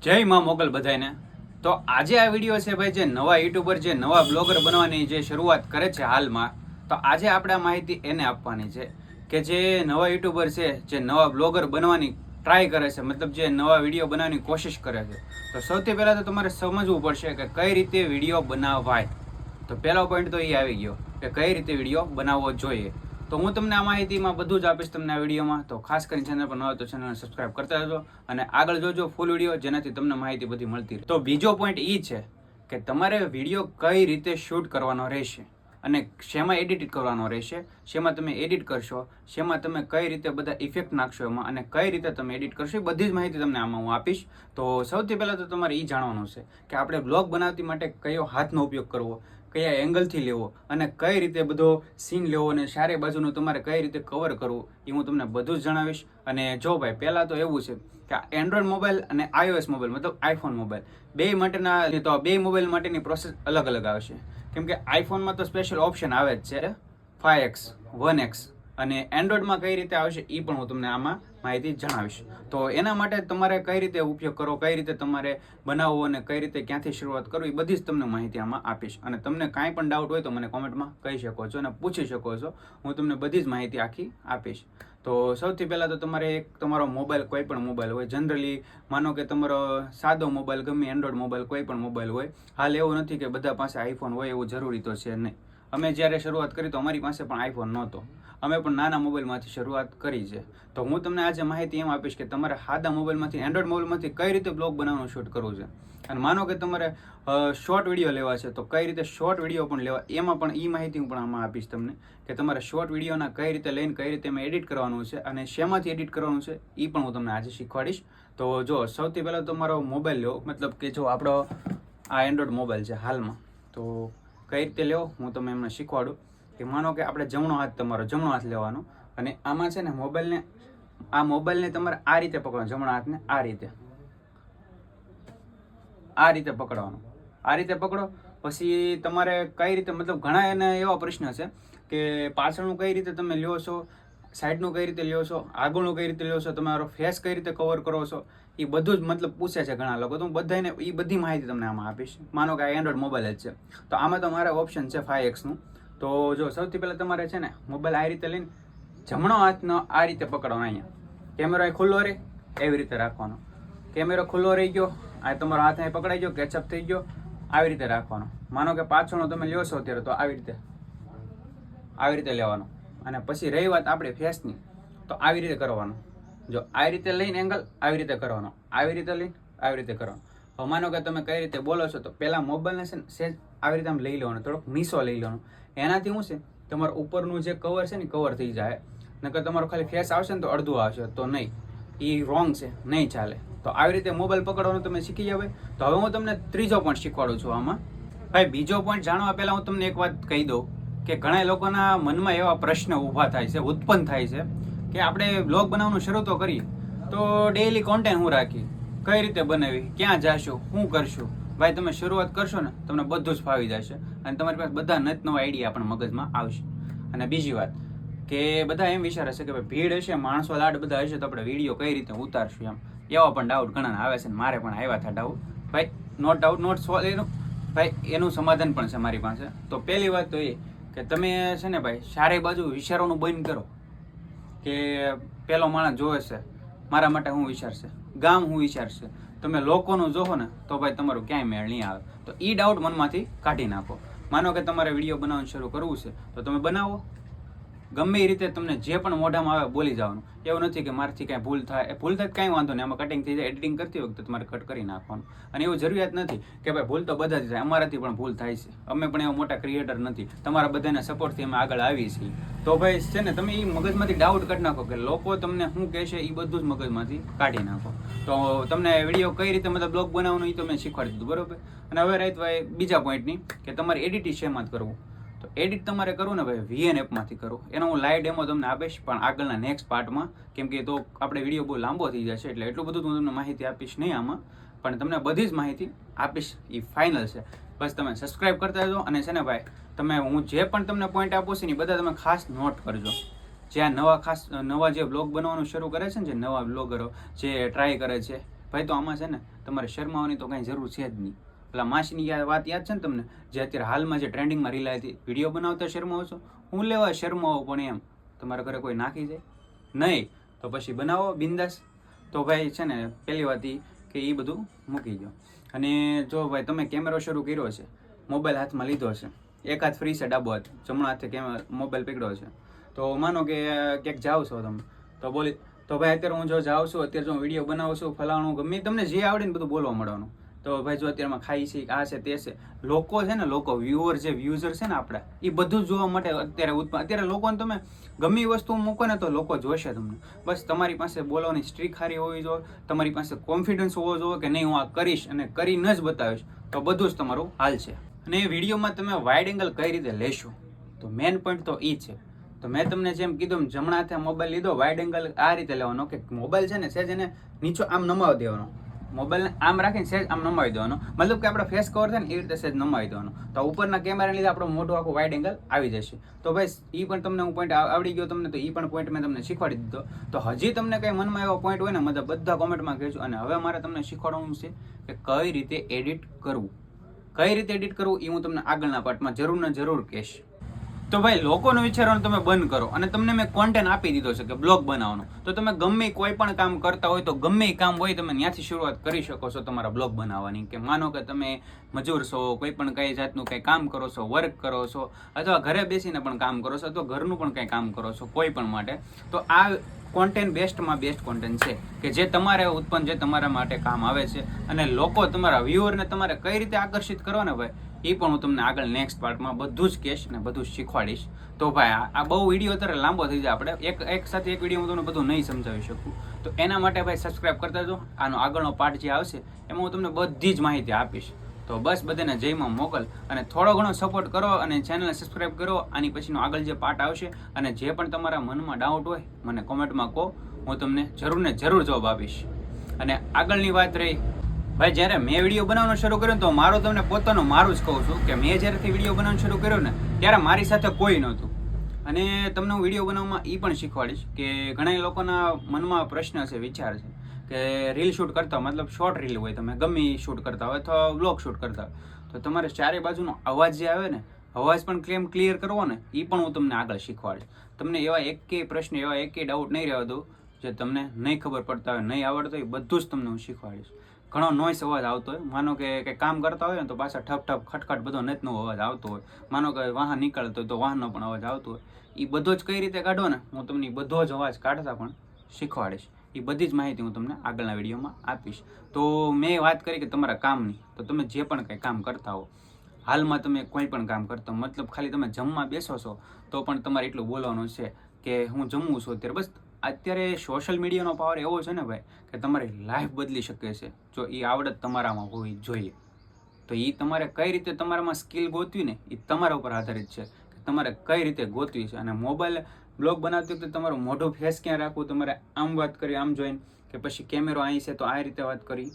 જય માં મોગલ બધાને। તો આજે આ વિડીયો છે ભાઈ, જે નવા યુટ્યુબર જે નવા બ્લોગર બનવાની જે શરૂઆત કરે છે હાલમાં, તો આજે આપણે આ માહિતી એને આપવાની છે કે જે નવા યુટ્યુબર છે, જે નવા બ્લોગર બનવાની ટ્રાય કરે છે, મતલબ જે નવા વિડીયો બનાવવાની કોશિશ કરે છે, તો સૌથી પહેલાં તો તમારે સમજવું પડશે કે કઈ રીતે વિડીયો બનાવાય। તો પહેલો પોઈન્ટ તો એ આવી ગયો કે કઈ રીતે વિડીયો બનાવવો જોઈએ। તો હું તમને આ માહિતીમાં બધું જ આપીશ તમને આ વિડીયોમાં। તો ખાસ કરીને ચેનલ પર ન હોય તો ચેનલને સબસ્ક્રાઇબ કરતા રહેજો અને આગળ જોજો ફૂલ વિડીયો, જેનાથી તમને માહિતી બધી મળતી રહે। તો બીજો પોઈન્ટ એ છે કે તમારે વિડીયો કઈ રીતે શૂટ કરવાનો રહેશે અને શેમાં એડિટ કરવાનો રહેશે, શેમાં તમે એડિટ કરશો, શેમાં તમે કઈ રીતે બધા ઇફેક્ટ નાખશો એમાં અને કઈ રીતે તમે એડિટ કરશો, એ બધી જ માહિતી તમને આમાં હું આપીશ। તો સૌથી પહેલાં તો તમારે એ જાણવાનું છે કે આપણે બ્લોગ બનાવતી માટે કયો હાથનો ઉપયોગ કરવો, કયા એંગલથી લેવો અને કઈ રીતે બધો સીન લેવો અને ચારે બાજુનું તમારે કઈ રીતે કવર કરવું, એ હું તમને બધું જ જણાવીશ। અને જો ભાઈ, પહેલાં તો એવું છે કે એન્ડ્રોઈડ મોબાઈલ અને iOS મોબાઈલ મતલબ આઈફોન મોબાઈલ બે માટેના, તો બે મોબાઈલ માટેની પ્રોસેસ અલગ અલગ આવશે। કેમ કે આઈફોનમાં તો સ્પેશિયલ ઓપ્શન આવે જ છે 5x 1x, અને એન્ડ્રોઈડમાં કઈ રીતે આવશે એ પણ હું તમને આમાં માહિતી જણાવીશ। તો એના માટે તમારે કઈ રીતે ઉપયોગ કરો, કઈ રીતે તમારે બનાવવો અને કઈ રીતે ક્યાંથી શરૂઆત કરવી, એ બધી જ તમને માહિતી આમાં આપીશ। અને તમને કાંઈ પણ ડાઉટ હોય તો મને કોમેન્ટમાં કહી શકો છો અને પૂછી શકો છો, હું તમને બધી જ માહિતી આખી આપીશ। તો સૌથી પહેલાં તો તમારે એક તમારો મોબાઈલ, કોઈ પણ મોબાઈલ હોય, જનરલી માનો કે તમારો સાદો મોબાઈલ ગમે, એન્ડ્રોઈડ મોબાઈલ કોઈ પણ મોબાઈલ હોય, હાલ એવું નથી કે બધા પાસે આઈફોન હોય એવું જરૂરી તો છે નહીં। અમે જ્યારે શરૂઆત કરી તો અમારી પાસે પણ આઈફોન નહોતો, અમે પણ નાના મોબાઈલમાંથી શરૂઆત કરી છે। તો હું તમને આજે માહિતી એમ આપીશ કે તમારે સાદા મોબાઈલમાંથી, એન્ડ્રોઈડ મોબાઈલમાંથી કઈ રીતે બ્લોગ બનાવવાનું શૂટ કરવું છે। અને માનો કે તમારે શોર્ટ વિડીયો લેવા છે તો કઈ રીતે શોર્ટ વિડીયો પણ લેવા, એમાં પણ એ માહિતી હું પણ આમાં આપીશ તમને કે તમારે શોર્ટ વિડીયોના કઈ રીતે લઈને કઈ રીતે એમાં એડિટ કરવાનું છે અને શેમાંથી એડિટ કરવાનું છે એ પણ હું તમને આજે શીખવાડીશ। તો જો સૌથી પહેલાં તમારો મોબાઈલ લો, મતલબ કે જો આપણો આ એન્ડ્રોઈડ મોબાઈલ છે હાલમાં, તો કઈ રીતે લેવો હું તમને એમને શીખવાડું। કે માનો કે આપણે જમણો હાથ, તમારો જમણો હાથ લેવાનો અને આમાં છે ને મોબાઈલને, આ મોબાઈલને તમારે આ રીતે પકડવાનો, જમણા હાથને આ રીતે પકડવાનો, આ રીતે પકડો। પછી તમારે કઈ રીતે, મતલબ ઘણા એને એવા પ્રશ્ન છે કે પાછળનું કઈ રીતે તમે લ્યો છો, સાઈડનું કઈ રીતે લ્યો છો, આગળનું કઈ રીતે લ્યો છો, તમારો ફેસ કઈ રીતે કવર કરો છો, એ બધું જ મતલબ પૂછે છે ઘણા લોકો। તો હું બધાને એ બધી માહિતી તમને આમાં આપીશ। માનો કે આ એન્ડ્રોઈડ મોબાઈલ જ છે તો આમાં તો મારે ઓપ્શન છે 5x નું। તો જો સૌથી પહેલાં તમારે છે ને મોબાઈલ આ રીતે લઈને જમણો હાથનો આ રીતે પકડવાનો, અહીંયા કેમેરો અહીં ખુલ્લો રહે એવી રીતે રાખવાનો, કેમેરો ખુલ્લો રહી ગયો, આ તમારો હાથ અહીં પકડાઈ ગયો, કેચઅપ થઈ ગયો, આવી રીતે રાખવાનો। માનો કે પાછળનો તમે લ્યો છો અત્યારે તો આવી રીતે લેવાનો। અને પછી રહી વાત આપણે ફેસની, તો આવી રીતે કરવાનું, જો આવી રીતે લઈને એંગલ આવી રીતે કરવાનો, આવી રીતે લઈને આવી રીતે કરવાનો। હવે માનો કે તમે કઈ રીતે બોલો છો તો પહેલાં મોબાઈલને છે ને સેજ આવી રીતે આમ લઈ લેવાનો, થોડોક નીચો લઈ લેવાનો, એનાથી શું છે તમારું ઉપરનું જે કવર છે ને કવર થઈ જાય। નકર તમારો ખાલી ફેસ આવશે ને તો અડધું આવશે, તો નહીં, એ રોંગ છે, નહીં ચાલે। તો આવી રીતે મોબાઈલ પકડવાનું તમે શીખી જાવ। તો હવે હું તમને ત્રીજો પોઈન્ટ શીખવાડું છું આમાં। ભાઈ બીજો પોઈન્ટ જાણવા પહેલાં હું તમને એક વાત કહી દઉં કે ઘણા લોકોના મનમાં એવા પ્રશ્ન ઊભા થાય છે, ઉત્પન્ન થાય છે કે આપણે બ્લોગ બનાવવાનું શરૂ તો કરીએ તો ડેઈલી કોન્ટેન્ટ હું રાખી, કઈ રીતે બનાવી, ક્યાં જાશું, શું કરશું। ભાઈ તમે શરૂઆત કરશો ને તમને બધું જ ફાવી જશે અને તમારી પાસે બધા નવા આઈડિયા પણ મગજમાં આવશે। અને બીજી વાત કે બધા એમ વિચારે છે કે ભાઈ ભીડ હશે, માણસો લાડ બધા હશે તો આપણે વિડીયો કઈ રીતે ઉતારશું, એવા પણ ડાઉટ ઘણા આવે છે, મારે પણ આવ્યા હતા ડાઉટ। ભાઈ નો ડાઉટ નોટ સોલ્વ, એનું સમાધાન પણ છે મારી પાસે। તો પહેલી વાત તો એ કે તમે છે ને ભાઈ ચારે બાજુ વિચારવાનું બંધ કરો કે પેલો માણસ જોવે છે મારા માટે શું વિચારશે, ગામ શું વિચારશે, તમે લોકોનું જોવો ને તો ભાઈ તમારું ક્યાંય મેળ નહીં આવે। તો એ ડાઉટ મનમાંથી કાઢી નાખો। માનો કે તમારે વિડીયો બનાવવાનું શરૂ કરવું છે તો તમે બનાવો, ગમે એ રીતે તમને જે પણ મોઢામાં આવે બોલી જવાનું। એવું નથી કે મારાથી કાંઈ ભૂલ થાય કાંઈ વાંધો નહીં, આમાં કટિંગ થઈ જાય, એડિટિંગ કરતી વખતે તમારે કટ કરી નાખવાનું। અને એવું જરૂરિયાત નથી કે ભાઈ ભૂલ તો બધાથી થાય, અમારાથી પણ ભૂલ થાય છે, અમે પણ એવા મોટા ક્રિએટર નથી, તમારા બધાના સપોર્ટથી અમે આગળ આવીએ છીએ। તો ભાઈ છે ને તમે એ મગજમાંથી ડાઉટ કાઢી નાખો કે લોકો તમને શું કહેશે, એ બધું જ મગજમાંથી કાઢી નાખો। તો તમને વિડીયો કઈ રીતે મતલબ બ્લોગ બનાવવાનું એ તો મેં શીખવાડી દીધું, બરોબર। અને હવે રહી ભાઈ બીજા પોઈન્ટની કે તમારે એડિટિંગ શેમાં જ કરવું। તો એડિટ તમારે કરવું ને ભાઈ VN એપમાંથી કરો, એનો હું લાઈવ ડેમો તમને આપીશ પણ આગળના નેક્સ્ટ પાર્ટમાં, કેમ કે તો આપણે વિડીયો બહુ લાંબો થઈ જશે એટલે એટલું બધું હું તમને માહિતી આપીશ નહીં આમાં, પણ તમને બધી જ માહિતી આપીશ, એ ફાઇનલ છે। બસ તમે સબસ્ક્રાઈબ કરતા રહેજો અને છે ને ભાઈ તમે હું જે પણ તમને પોઈન્ટ આપું છું ને એ બધા તમે ખાસ નોટ કરજો। જ્યાં નવા જે બ્લોગ બનાવવાનું શરૂ કરે છે ને, જે નવા બ્લોગરો જે ટ્રાય કરે છે ભાઈ તો આમાં છે ને તમારે શરમાવાની તો કાંઈ જરૂર છે જ નહીં. પેલા માસીની વાત યાદ છે ને તમને, જે અત્યારે હાલમાં જે ટ્રેન્ડિંગમાં રીલ આવી હતી, વિડીયો બનાવતા શરમાવો છો, હું લેવા શરમાવો પણ એમ તમારા ઘરે કોઈ નાખી જાય નહીં તો પછી બનાવો બિંદાસ. તો ભાઈ છે ને પહેલી વાત એ કે એ બધું મૂકી દો. અને જો ભાઈ તમે કેમેરો શરૂ કર્યો છે, મોબાઈલ હાથમાં લીધો છે, એક હાથ ફ્રી છે, ડાબો હાથ, જમણા હાથે મોબાઈલ પકડ્યો છે, તો માનો કે ક્યાંક જાઓ છો તમે તો બોલી તો ભાઈ અત્યારે હું જો જાઉં છું, અત્યારે જો હું વિડીયો બનાવું છું, ફલાણું ગમે તમને જે આવડે ને બધું બોલવા મળવાનું. તો ભાઈ જો અત્યારમાં ખાઈ છે, આ છે તે છે, લોકો છે ને લોકો વ્યુઝર છે ને આપણા, એ બધું જોવા માટે અત્યારે લોકોને તમે ગમે એ વસ્તુ મૂકો ને તો લોકો જોશે તમને. બસ તમારી પાસે બોલવાની સ્ટ્રીક હારી હોવી જોઈએ, તમારી પાસે કોન્ફિડન્સ હોવો જોઈએ કે નહીં હું આ કરીશ અને કરીને જ બતાવીશ, તો બધું જ તમારું હાલ છે. અને એ વિડીયોમાં તમે વાઇડ એંગલ કઈ રીતે લેશો, તો મેઇન પોઈન્ટ તો એ છે. તો મેં તમને જેમ કીધું જમણા હાથે મોબાઈલ લીધો, વાઇડ એંગલ આ રીતે લેવાનો કે મોબાઈલ છે ને સહેજ એને નીચો આમ નમાવી દેવાનો, મોબાઈલને આમ રાખીને સહેજ આમ નમાવી દેવાનો, મતલબ કે આપણે ફેસ કવર થાય ને એ રીતે સહેજ નમાવી દેવાનો. તો ઉપરના કેમેરાને લીધે આપણો મોઢું આખું વાઇડ એંગલ આવી જશે. તો ભાઈ એ પણ તમને હું પોઈન્ટ આવડી ગયો તમને, તો એ પણ પોઈન્ટ મેં તમને શીખવાડી દીધો. તો હજી તમને કંઈ મનમાં એવો પોઈન્ટ હોય ને મતલબ બધા કોમેન્ટમાં કહેજો. અને હવે મારે તમને શીખવાડવાનું છે કે કઈ રીતે એડિટ કરવું, કઈ રીતે એડિટ કરવું એ હું તમને આગળના પાર્ટમાં જરૂર ને જરૂર કહીશ. તો ભાઈ લોકોનું વિચારવાનું તમે બંધ કરો. અને તમને મેં કોન્ટેન્ટ આપી દીધો છે કે બ્લોગ બનાવવાનો, તો તમે ગમે કોઈ પણ કામ કરતા હોય તો ગમે એ કામ હોય તમે ત્યાંથી શરૂઆત કરી શકો છો તમારા બ્લોગ બનાવવાની. કે માનો કે તમે મજૂર છો, કોઈ પણ કઈ જાતનું કંઈ કામ કરો છો, વર્ક કરો છો, અથવા ઘરે બેસીને પણ કામ કરો છો, અથવા ઘરનું પણ કંઈ કામ કરો છો કોઈ પણ માટે, તો આ કોન્ટેન્ટ બેસ્ટમાં બેસ્ટ કોન્ટેન્ટ છે કે જે તમારે ઉત્પન્ન, જે તમારા માટે કામ આવે છે. અને લોકો તમારા વ્યુઅરને તમારે કઈ રીતે આકર્ષિત કરો ને ભાઈ, એ પણ હું તમને આગળ નેક્સ્ટ પાર્ટમાં બધું જ કહીશ ને બધું જ શીખવાડીશ. તો ભાઈ આ બહુ વિડીયો અત્યારે લાંબો થઈ જાય, આપણે એક સાથે એક વિડીયો હું તમને બધું નહીં સમજાવી શકું. તો એના માટે ભાઈ સબસ્ક્રાઈબ કરતા જો, આનો આગળનો પાર્ટ જે આવશે એમાં હું તમને બધી જ માહિતી આપીશ. તો બસ બધાને જયમાં મોકલ અને થોડો ઘણો સપોર્ટ કરો અને ચેનલને સબસ્ક્રાઈબ કરો. આની પછીનો આગળ જે પાર્ટ આવશે અને જે પણ તમારા મનમાં ડાઉટ હોય મને કોમેન્ટમાં કહો, હું તમને જરૂર ને જરૂર જવાબ આપીશ. અને આગળની વાત રહી ભાઈ, જ્યારે મેં વિડીયો બનાવવાનું શરૂ કર્યો તો મારું તમને પોતાનું મારું જ કહું છું કે મેં જ્યારેથી વિડીયો બનાવવાનું શરૂ કર્યો ને ત્યારે મારી સાથે કોઈ નહોતું. અને તમને હું વિડીયો બનાવવામાં એ પણ શીખવાડીશ કે ઘણા લોકોના મનમાં પ્રશ્ન છે, વિચાર છે કે રીલ શૂટ કરતા મતલબ શોર્ટ રીલ હોય, તમે ગમે શૂટ કરતા હોય અથવા વ્લોગ શૂટ કરતા હોય, તો તમારે ચારે બાજુનો અવાજ જે આવે ને, અવાજ પણ ક્લિયર કરવો ને, એ પણ હું તમને આગળ શીખવાડીશ. તમને એવા એકેય પ્રશ્ન, એવા એકેય ડાઉટ નહીં રહેવા દઉં જે તમને નહીં ખબર પડતા હોય, નહીં આવડતા હોય, બધું જ તમને હું શીખવાડીશ. ઘણો નોઈસ અવાજ આવતો હોય, માનો કે કામ કરતા હોય ને તો પાછા ઠપ ઠપ ખટખટ બધો નેતનો અવાજ આવતો હોય, માનો કે વાહન નીકળતો હોય તો વાહનનો પણ અવાજ આવતો હોય, એ બધો જ કઈ રીતે કાઢો ને હું તમને બધો જ અવાજ કાઢતા પણ શીખવાડીશ. એ બધી જ માહિતી હું તમને આગળના વિડીયોમાં આપીશ. તો મેં વાત કરી કે તમારા કામની, તો તમે જે પણ કંઈ કામ કરતા હો, હાલમાં તમે કોઈ પણ કામ કરતા હો, મતલબ ખાલી તમે જમવા બેસો છો તો પણ તમારે એટલું બોલવાનું છે કે હું જમું છું અત્યારે. બસ અત્યારે સોશિયલ મીડિયાનો પાવર એવો છે ને ભાઈ કે તમારી લાઈફ બદલી શકે છે જો એ આવડત તમારામાં હોવી જોઈએ. તો એ તમારે કઈ રીતે તમારામાં સ્કિલ ગોતવી ને એ તમારા ઉપર આધારિત છે કે તમારે કઈ રીતે ગોતવી છે. અને મોબાઈલ બ્લોગ બનાવતી વખતે તમારું મોઢું ફેસ ક્યાં રાખવું, તમારે આમ વાત કરી આમ જોઈને, કે પછી કેમેરો અહીં છે તો આ રીતે વાત કરી,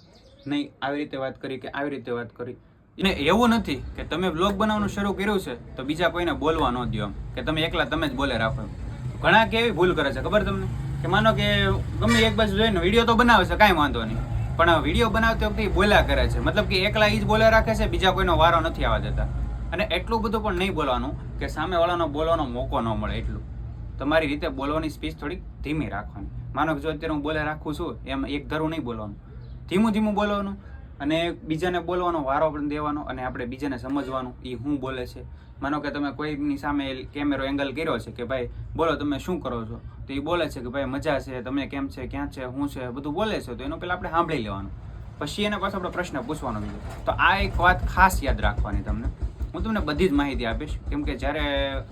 નહીં આવી રીતે વાત કરી કે આવી રીતે વાત કરી. એને એવું નથી કે તમે બ્લોગ બનાવવાનું શરૂ કર્યું છે તો બીજા કોઈને બોલવા ન દો, એમ કે તમે એકલા તમે જ બોલે રાખો. ઘણા કેવી ભૂલ કરે છે ખબર તમને, કે માનો કે ગમે એક બાજુ જોઈને વિડીયો તો બનાવે છે કાંઈ વાંધો નહીં, પણ વિડીયો બનાવતી વખતે બોલ્યા કરે છે, મતલબ કે એકલા એ જ બોલ્યા રાખે છે, બીજા કોઈનો વારો નથી આવવા દેતા. અને એટલું બધું પણ નહીં બોલવાનું કે સામેવાળાનો બોલવાનો મોકો ન મળે. એટલું તમારી રીતે બોલવાની સ્પીચ થોડીક ધીમી રાખવાની. માનો કે જો અત્યારે હું બોલે રાખું છું એમ એક ધરું નહીં બોલવાનું, ધીમું ધીમું બોલવાનું અને બીજાને બોલવાનો વારો પણ દેવાનો અને આપણે બીજાને સમજવાનું એ શું બોલે છે. માનો કે તમે કોઈની સામે કેમેરો એંગલ કર્યો છે કે ભાઈ બોલો તમે શું કરો છો, તો એ બોલે છે કે ભાઈ મજા છે, તમે કેમ છે, ક્યાં છે, શું છે, બધું બોલે છે, તો એનો પહેલાં આપણે સાંભળી લેવાનું, પછી એને પાછો આપણે પ્રશ્ન પૂછવાનો બીજો. તો આ એક વાત ખાસ યાદ રાખવાની. હું તમને બધી જ માહિતી આપીશ, કેમ કે જ્યારે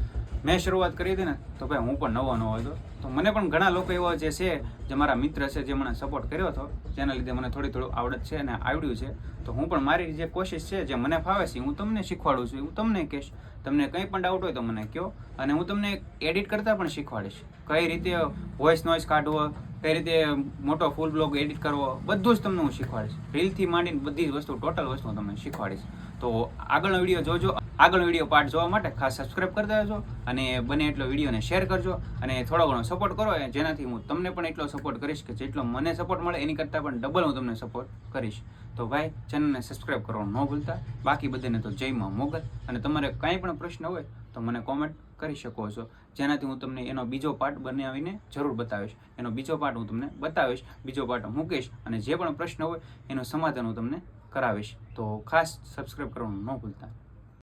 મેં શરૂઆત કરી હતી ને તો ભાઈ હું પણ નવો હતો, તો મને પણ ઘણા લોકો એવા જે છે, જે મારા મિત્ર છે, જે મને સપોર્ટ કર્યો હતો, જેના લીધે મને થોડું આવડત છે અને આવડ્યું છે. તો હું પણ મારી જે કોશિશ છે, જે મને ફાવે છે, હું તમને શીખવાડું છું, હું તમને કહીશ. તમને કંઈ પણ ડાઉટ હોય તો મને કહો, અને હું તમને એડિટ કરતાં પણ શીખવાડીશ, કઈ રીતે વોઇસ નોઇસ કાઢવો, કઈ રીતે મોટો ફૂલ બ્લોગ એડિટ કરવો, બધું જ તમને હું શીખવાડીશ. રીલથી માંડીને બધી જ વસ્તુ, ટોટલ વસ્તુ તમને શીખવાડીશ. તો આગળનો વિડીયો જોજો. આગળનો વિડીયો પાર્ટ જોવા માટે ખાસ સબસ્ક્રાઈબ કરી દેજો અને બને એટલો વિડીયોને શેર કરજો અને થોડો ઘણો સપોર્ટ કરો, જેનાથી હું તમને પણ એટલો સપોર્ટ કરીશ કે જેટલો મને સપોર્ટ મળે એની કરતાં પણ ડબલ હું તમને સપોર્ટ કરીશ. તો ભાઈ ચેનલને સબસ્ક્રાઈબ કરવાનું ન ભૂલતા. બાકી બધાને તો જય માં મોગલ. અને તમારે કાંઈ પણ પ્રશ્ન હોય તો મને કોમેન્ટ કરી શકો છો, જેનાથી હું તમને એનો બીજો પાર્ટ બનાવીને જરૂર બતાવીશ. એનો બીજો પાર્ટ હું તમને બતાવીશ, બીજો પાર્ટ મૂકીશ અને જે પણ પ્રશ્ન હોય એનું સમાધાન હું તમને કરાવીશ. તો ખાસ સબસ્ક્રાઈબ કરવાનું ન ભૂલતા.